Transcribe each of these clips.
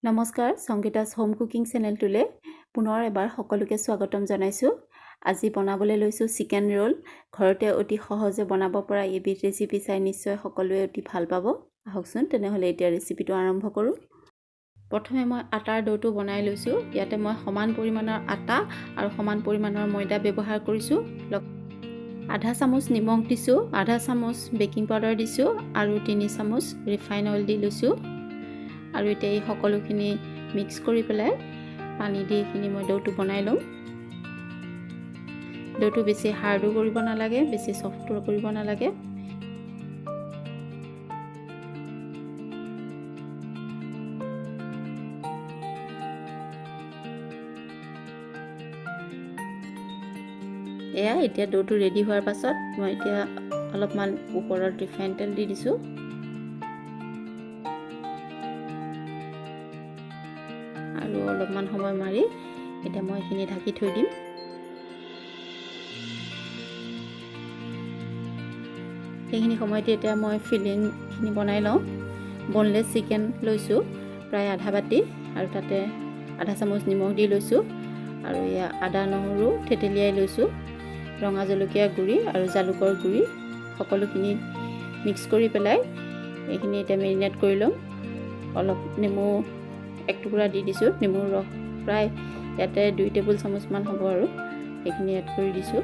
নমস্কাৰ সংগীতাস home cooking চেনেলটোলে পুনৰ এবাৰ সকলোকে স্বাগতম জনাইছো। আজি বনাবলৈ লৈছো চিকেন ৰোল। ঘৰতে অতি সহজে বনাব পৰা এবিধ ৰেচিপি চাই নিশ্চয় সকলোৱে অতি ভাল পাব। আহকচোন তেনেহলে এতিয়া ৰেচিপিটো আৰম্ভ কৰো। প্ৰথমে মই আটাৰ ডোটো বনাই লৈছো। ইয়াতে মই সমান পৰিমাণৰ আটা আৰু সমান পৰিমাণৰ ময়দা ব্যৱহাৰ কৰিছো। আধা চামুচ নিমখ দিছো, আধা চামুচ বেকিং পাউডাৰ দিছো আৰু 3 চামুচ ৰিফাইন অইল দি লৈছো। আৰু এতিয়া এই সকলোখিনি মিক্স কৰি পেলাই পানী দি এইখিনি মই ডোটো বনাই লম। ডোটো বেছি হাৰ্ডো কৰিব নালাগে, বেছি সফ্টো কৰিব নালাগে। এতিয়া ডোটো ৰেডি হোৱাৰ পাছত মই এতিয়া অলপমান ওপৰত ৰিফাইন তেল দি দিছো। আৰু অলপমান সময় মাৰি এটা মই এইখিনি ঢাকি থৈ দিম। এইখিনি সময়তে এতিয়া মই ফিলিংখিনি বনাই লওঁ। বনলেছ চিকেন লৈছো প্ৰায় আধা বাটি আৰু তাতে আধা চামুচ নিমখ দি লৈছো আৰু ইয়া আদা নহৰু থেতেলিয়াই লৈছো, ৰঙা জলকীয়া গুড়ি আৰু জালুকৰ গুড়ি সকলোখিনি মিক্স কৰি পেলাই এইখিনি এতিয়া মেৰিনেট কৰি লম। অলপ নেমু এক টুকুৰা দি দিছো, নেমুৰ ৰস প্ৰায় ইয়াতে 2 টেবুল চামুচ মান হ'ব আৰু এইখিনি এড কৰি দিছো।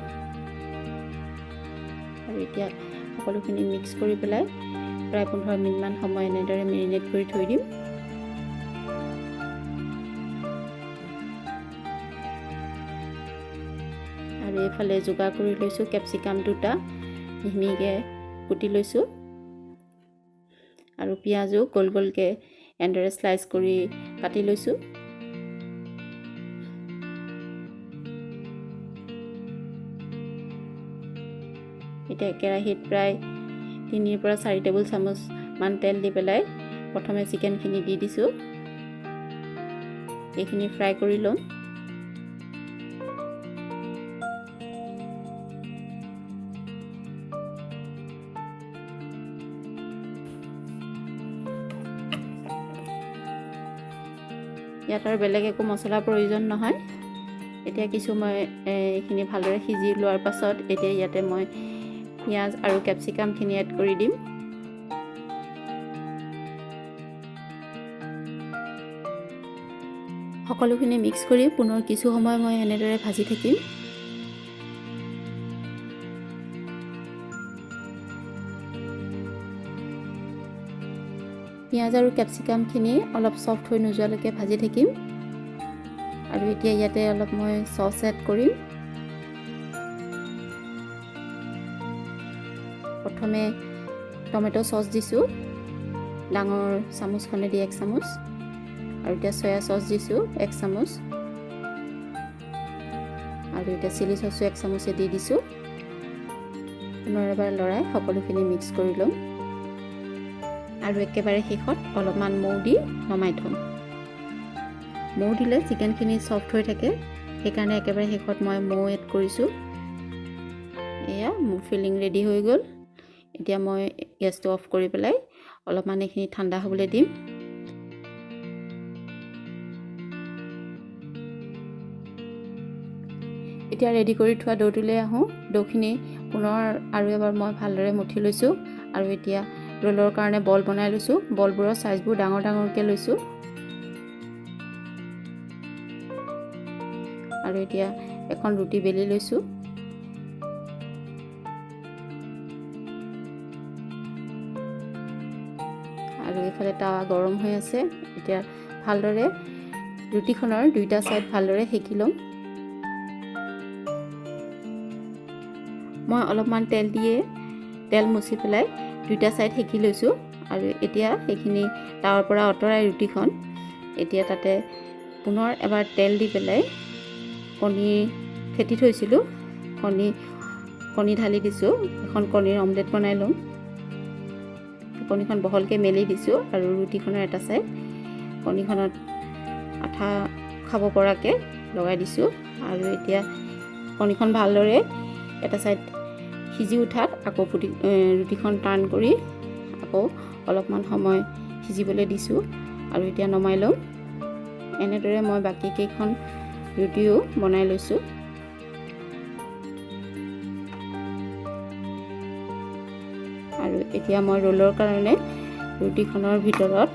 আৰু এতিয়া সকলোখিনি মিক্স কৰি পেলাই প্ৰায় 15 মিনিট মান সময় এনেদৰে মেৰিনেট কৰি থৈ দিম। আৰু এইফালে যোগাৰ কৰি লৈছো কেপচিকাম 2টা মিহিমিহিকৈ কুটি লৈছো আৰু পিয়াজো গোল গোলকৈ এনেদৰে স্লাইচ কৰি কাটি লৈছো। এতিয়া কেৰাহীত প্ৰায় 3 পৰা 4 টেবুল চামুচ মান তেল দি পেলাই প্ৰথমে চিকেনখিনি দি দিছো। এইখিনি ফ্ৰাই কৰি লম। ইয়াত আৰু বেলেগ একো মছলাৰ প্ৰয়োজন নহয়। এতিয়া কিছু মই এইখিনি ভালদৰে সিজি লোৱাৰ পাছত এতিয়া ইয়াতে মই পিঁয়াজ আৰু কেপচিকামখিনি এড কৰি দিম। সকলোখিনি মিক্স কৰি পুনৰ কিছু সময় মই এনেদৰে ভাজি থাকিম। পিঁয়াজ আৰু কেপচিকামখিনি অলপ সফ্ট হৈ নোযোৱালৈকে ভাজি থাকিম। আৰু এতিয়া ইয়াতে অলপ মই চচ এড কৰিম। প্ৰথমে টমেটো চচ দিছো, ডাঙৰ চামুচখনেদি 1 চামুচ, আৰু এতিয়া সয়া চচ দিছো 1 চামুচ, আৰু এতিয়া চিলি চচো 1 চামুচে দি দিছো। পুনৰ এবাৰ লৰাই সকলোখিনি মিক্স কৰি ল'ম আৰু একেবাৰে শেষত অলপমান মৌ দি নমাই থম। মৌ দিলে চিকেনখিনি সফ্ট হৈ থাকে, সেইকাৰণে একেবাৰে শেষত মই মৌ এড কৰিছো। এয়া মোৰ ফিলিং ৰেডি হৈ গ'ল। এতিয়া মই গেছটো অফ কৰি পেলাই অলপমান এইখিনি ঠাণ্ডা হ'বলৈ দিম। এতিয়া ৰেডি কৰি থোৱা ডোটোলৈ আহোঁ। ডোখিনি পুনৰ আৰু এবাৰ মই ভালদৰে মঠি লৈছো আৰু এতিয়া ৰোলৰ কাৰণে বল বনাই লৈছো। বলবোৰৰ সাইজবোৰ ডাঙৰ ডাঙৰকৈ লৈছো। আৰু এতিয়া এখন ৰুটি বেলি লৈছো। আৰু এইফালে তাৱা গৰম হৈ আছে। এতিয়া ভালদৰে ৰুটিখনৰ 2টা সাইড ভালদৰে সেকি ল'ম। মই অলপমান তেল মুছি পেলাই 2টা সাইড সেকি লৈছো। আৰু এতিয়া সেইখিনি তাৱাৰ পৰা আঁতৰাই ৰুটিখন এতিয়া তাতে পুনৰ এবাৰ তেল দি পেলাই কণী ফেটি থৈছিলো, কণী ঢালি দিছো। এখন কণীৰ অমলেট বনাই লম। কণীখন বহলকৈ মেলি দিছো আৰু ৰুটিখনৰ এটা সাইড কণীখনত আঠা খাব পৰাকৈ লগাই দিছো। আৰু এতিয়া কণীখন ভালদৰে এটা সাইড সিজি উঠাত আকৌ ৰুটিখন টাৰ্ণ কৰি আকৌ অলপমান সময় সিজিবলৈ দিছো। আৰু এতিয়া নমাই লম। এনেদৰে মই বাকী কেইখন ৰুটিও বনাই লৈছোঁ। আৰু এতিয়া মই ৰোলৰ কাৰণে ৰুটিখনৰ ভিতৰত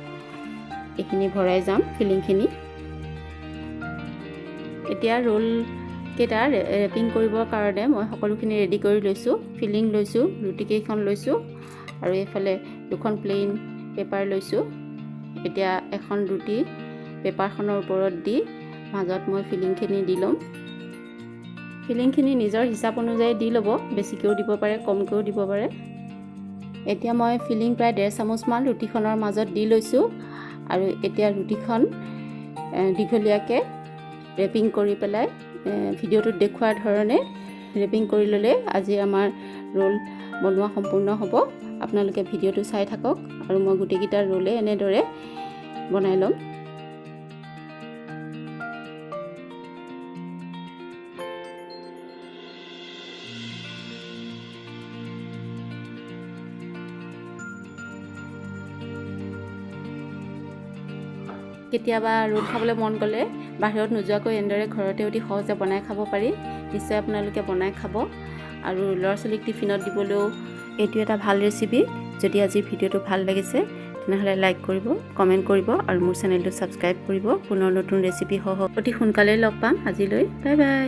এইখিনি ভৰাই যাম ফিলিংখিনি। এতিয়া ৰোল কেইটা ৰেপিং কৰিবৰ কাৰণে মই সকলোখিনি ৰেডি কৰি লৈছোঁ। ফিলিং লৈছোঁ, ৰুটি কেইখন লৈছোঁ আৰু এইফালে দুখন প্লেইন পেপাৰ লৈছোঁ। এতিয়া এখন ৰুটি পেপাৰখনৰ ওপৰত দি মাজত মই ফিলিংখিনি দি ল'ম। ফিলিংখিনি নিজৰ হিচাপ অনুযায়ী দি ল'ব, বেছিকৈও দিব পাৰে, কমকৈও দিব পাৰে। এতিয়া মই ফিলিং প্ৰায় 1.5 চামুচমান ৰুটিখনৰ মাজত দি লৈছোঁ আৰু এতিয়া ৰুটিখন দীঘলীয়াকৈ ৰেপিং কৰি পেলাই ভিডিঅ'টোত দেখুওৱাৰ ধৰণে ৰেপিং কৰি ল'লে আজি আমাৰ ৰোল বনোৱা সম্পূৰ্ণ হ'ব। আপোনালোকে ভিডিঅ'টো চাই থাকক আৰু মই গোটেইকেইটা ৰোলে এনেদৰে বনাই ল'ম। কেতিয়াবা ৰোল খাবলৈ মন গ'লে বাহিৰত নোযোৱাকৈ এনেদৰে ঘৰতে অতি সহজে বনাই খাব পাৰি। নিশ্চয় আপোনালোকে বনাই খাব আৰু ল'ৰা ছোৱালীক টিফিনত দিবলৈও এইটো এটা ভাল ৰেচিপি। যদি আজি ভিডিঅ'টো ভাল লাগিছে তেনেহ'লে লাইক কৰিব, কমেণ্ট কৰিব আৰু মোৰ চেনেলটো ছাবস্ক্ৰাইব কৰিব। পুনৰ নতুন ৰেচিপি সহ অতি সোনকালে লগ পাম। আজিলৈ বাই বাই।